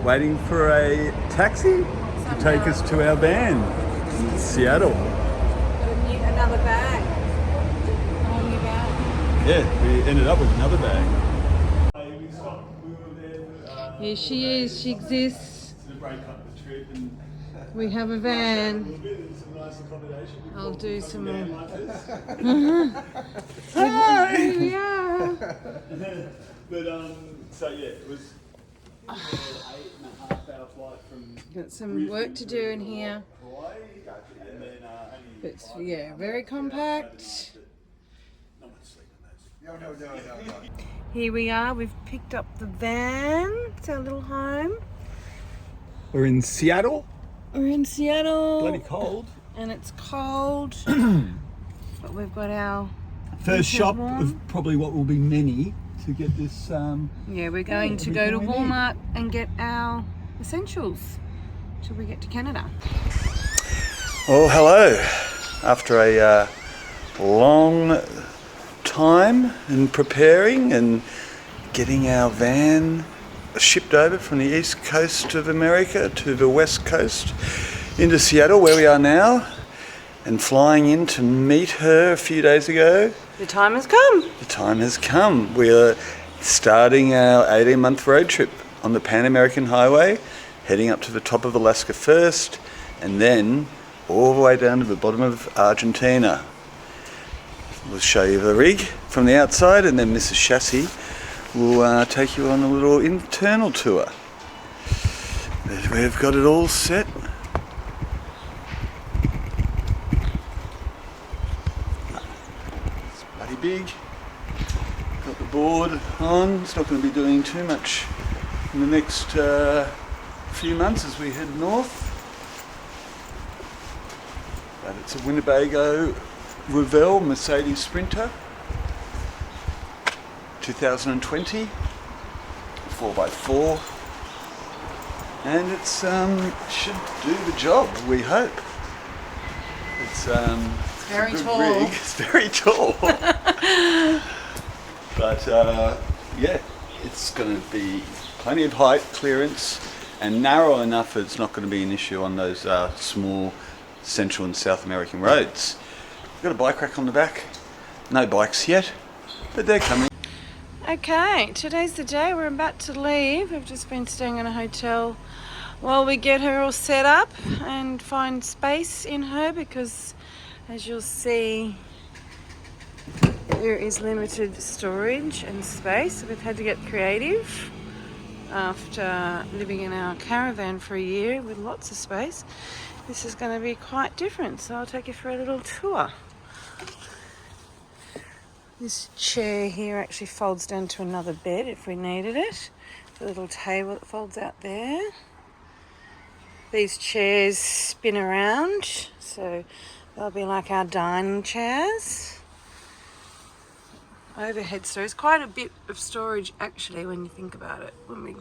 waiting for a taxi to take us to our van in Seattle. Another bag. A whole new bag. Yeah, we ended up with another bag. Here she is, she exists. We have a van. I'll do some more. Hi! Here we are. But so yeah, it was an 8.5 hour flight from. Got some work to do in here. Hawaii, and then But yeah, very compact. No. Here we are, we've picked up the van. It's our little home. We're in Seattle. We're in Seattle. Bloody cold. And it's cold. But we've got our First shop of probably what will be many to get this. Yeah, we're going to go to Walmart and get our essentials till we get to Canada. Well, hello. After a long time in preparing and getting our van shipped over from the east coast of America to the west coast into Seattle, where we are now, and flying in to meet her a few days ago. The time has come. The time has come. We're starting our 18-month road trip on the Pan American Highway, heading up to the top of Alaska first, and then all the way down to the bottom of Argentina. We'll show you the rig from the outside, and then Mrs. Chassis will take you on a little internal tour. We've got it all set. It's bloody big. Got the board on. It's not going to be doing too much in the next few months as we head north. But it's a Winnebago Revell Mercedes Sprinter 2020 4x4, and it's should do the job, we hope. It's very a good tall. rig. It's very tall. But yeah, it's going to be plenty of height clearance and narrow enough that it's not going to be an issue on those small Central and South American roads. We've got a bike rack on the back. No bikes yet, but they're coming. Okay, today's the day. We're about to leave. We've just been staying in a hotel while we get her all set up and find space in her, because as you'll see, there is limited storage and space. So we've had to get creative after living in our caravan for a year with lots of space. This is going to be quite different, so I'll take you for a little tour. This chair here actually folds down to another bed if we needed it. The little table that folds out there. These chairs spin around, so they'll be like our dining chairs. Overhead storage. Quite a bit of storage actually when you think about it, when we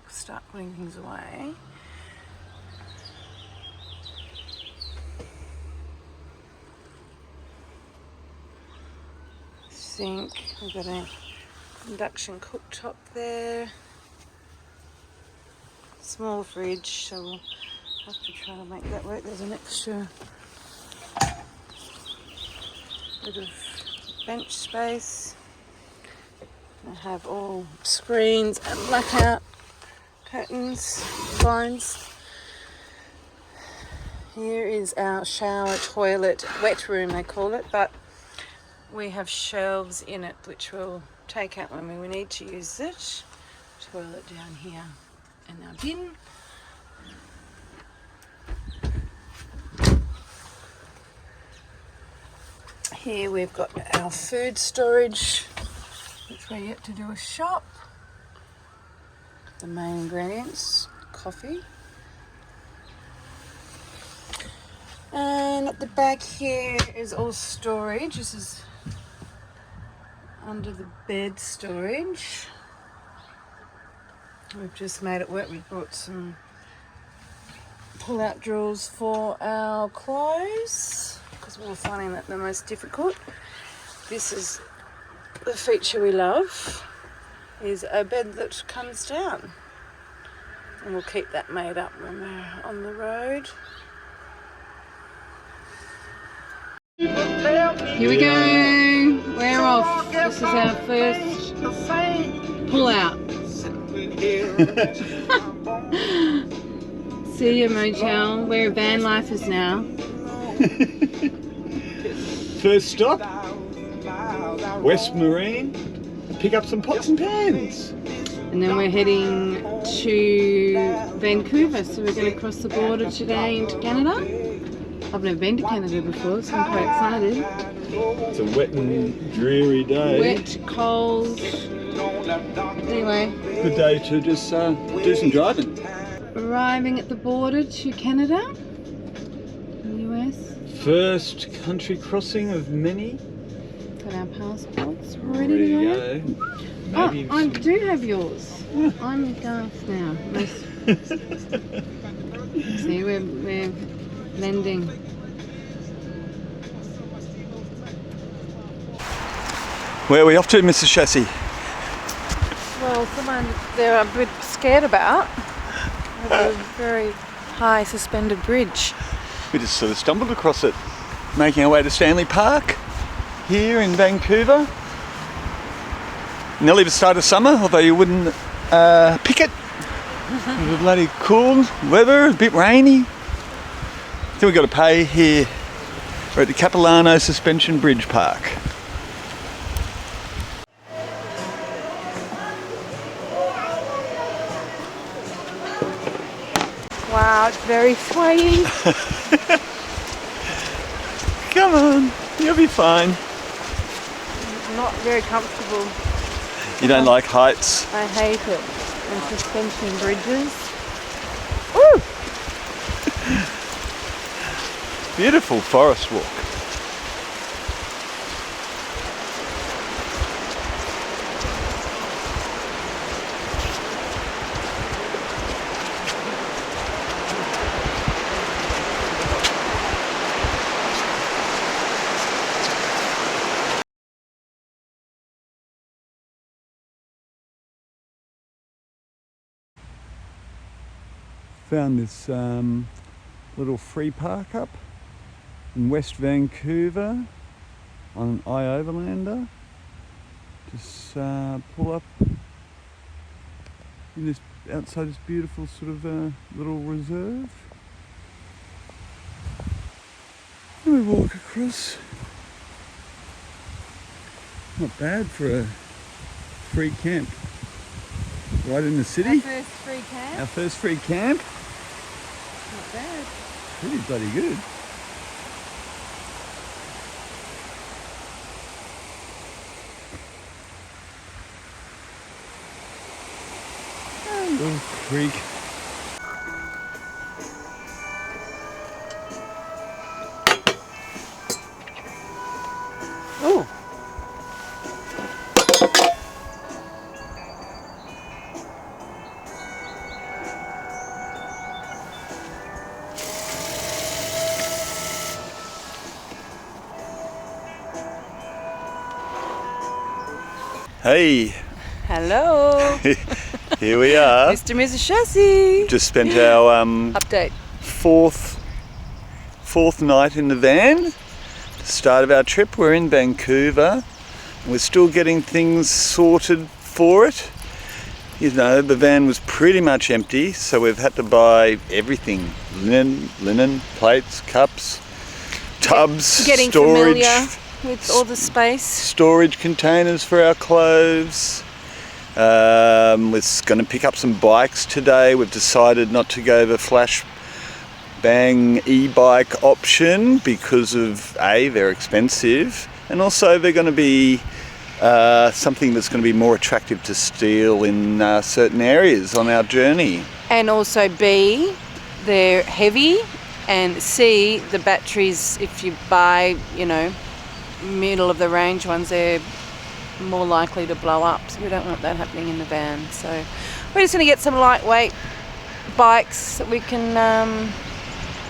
start putting things away. Sink. We've got an induction cooktop there. Small fridge, so we'll have to try to make that work. There's an extra bit of bench space. I have all screens and blackout curtains, blinds. Here is our shower, toilet, wet room they call it, but we have shelves in it which we'll take out when we need to use it. Toilet down here and our bin. Here we've got our food storage, which we're yet to do a shop. The main ingredients, coffee. And at the back here is all storage. This is under the bed storage. We've just made it work. We brought some pull-out drawers for our clothes because we were finding that the most difficult. This is the feature we love, is a bed that comes down. And we'll keep that made up when we're on the road. Here we go. We're off. This is our first pull out. See you, motel. We're van lifers now. First stop, West Marine. Pick up some pots and pans. And then we're heading to Vancouver, so we're going to cross the border today into Canada. I've never been to Canada before, so I'm quite excited. It's a wet and dreary day. Wet, cold. Anyway. Good day to just do some driving. Arriving at the border to Canada, US. First country crossing of many. Got our passports ready to go. Maybe I do have yours. Yeah. I'm gassed now. See, we're blending. Where are we off to, Mrs. Chassis? Well, someone they're a bit scared about. A very high suspended bridge. We just sort of stumbled across it, making our way to Stanley Park here in Vancouver. Nearly the start of summer, although you wouldn't pick it. It was bloody cool weather, a bit rainy. Then we got to pay here. We're at the Capilano Suspension Bridge Park. Wow, it's very swaying. Come on, you'll be fine. Not very comfortable. You don't like heights? I hate it. And suspension bridges. Woo! Beautiful forest walk. Found this little free park up in West Vancouver on an I-Overlander. Just pull up in this outside this beautiful sort of little reserve. And we walk across. Not bad for a free camp. Right in the city. Our first free camp. Our first free camp. Not bad. Pretty bloody good. Little creek. Oh. Hey. Hello. Here we are. Mr. and Mrs. Chassis. Just spent our Update. fourth night in the van. The start of our trip. We're in Vancouver. We're still getting things sorted for it. You know, the van was pretty much empty, so we've had to buy everything. Linen, plates, cups, tubs, Getting storage. familiar with all the space. Storage containers for our clothes. We're going to pick up some bikes today. We've decided not to go the flash bang e-bike option because of A, they're expensive, and also they're going to be something that's going to be more attractive to steal in certain areas on our journey. And also B, they're heavy, and C, the batteries, if you buy, middle of the range ones, they're more likely to blow up, so we don't want that happening in the van. So we're just going to get some lightweight bikes that we can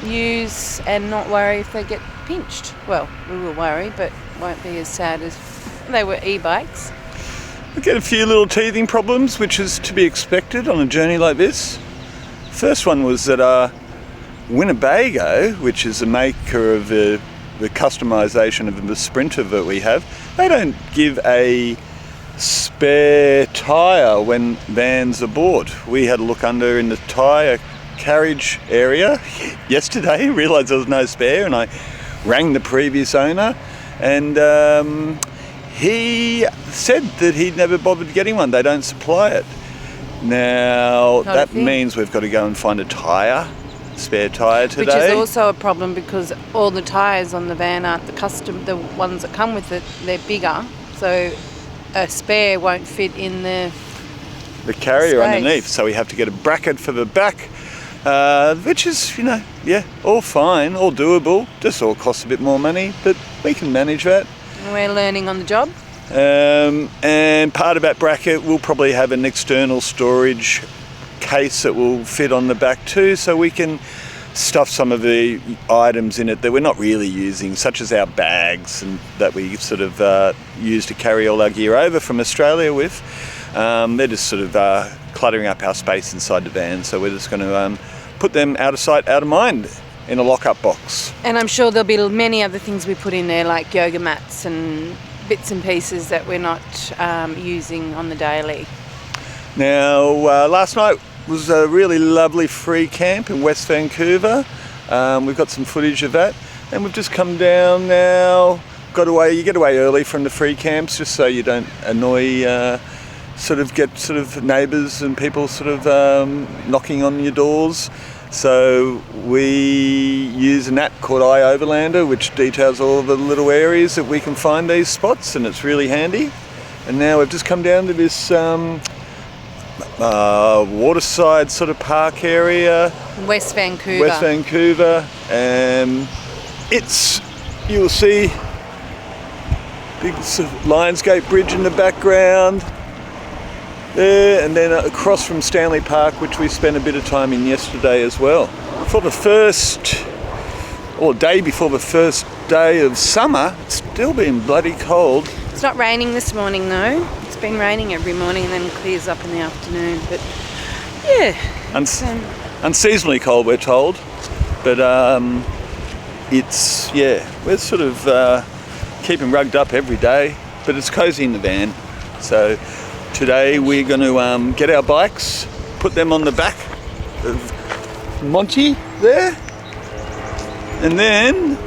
use and not worry if they get pinched. Well, we will worry, but won't be as sad as they were e-bikes. We get a few little teething problems, which is to be expected on a journey like this. First one was that Winnebago, which is the maker of the customisation of the Sprinter that we have, they don't give a spare tyre when vans are bought. We had a look under in the tyre carriage area yesterday, realised there was no spare, and I rang the previous owner, and he said that he'd never bothered getting one. They don't supply it. Now, that means we've got to go and find a spare tyre today. Which is also a problem because all the tyres on the van aren't the ones that come with it, they're bigger. So a spare won't fit in the carrier space underneath. So we have to get a bracket for the back, which is, all fine, all doable. Just all costs a bit more money, but we can manage that. We're learning on the job. And part of that bracket will probably have an external storage case that will fit on the back too, so we can stuff some of the items in it that we're not really using, such as our bags and that we sort of use to carry all our gear over from Australia with. They're just sort of cluttering up our space inside the van, so we're just going to put them out of sight, out of mind in a lock-up box. And I'm sure there'll be many other things we put in there, like yoga mats and bits and pieces that we're not using on the daily. Now, last night was a really lovely free camp in West Vancouver. We've got some footage of that, and we've just come down now. You get away early from the free camps just so you don't annoy, get neighbours and people knocking on your doors. So we use an app called iOverlander, which details all the little areas that we can find these spots, and it's really handy. And now we've just come down to this waterside sort of park area, West Vancouver. You'll see big sort of Lionsgate Bridge in the background there, and then across from Stanley Park, which we spent a bit of time in yesterday as well. Day before the first day of summer, it's still been bloody cold. It's not raining this morning though. It's been raining every morning and then clears up in the afternoon. But yeah, unseasonably cold, we're told. But we're sort of keeping rugged up every day. But it's cosy in the van. So today we're going to get our bikes, put them on the back of Monty there, and then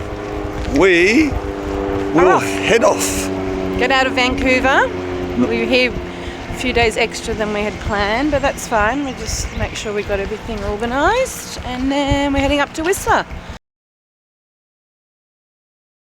we will head off. Get out of Vancouver. We were here a few days extra than we had planned, but that's fine. We just make sure we got everything organised, and then we're heading up to Whistler.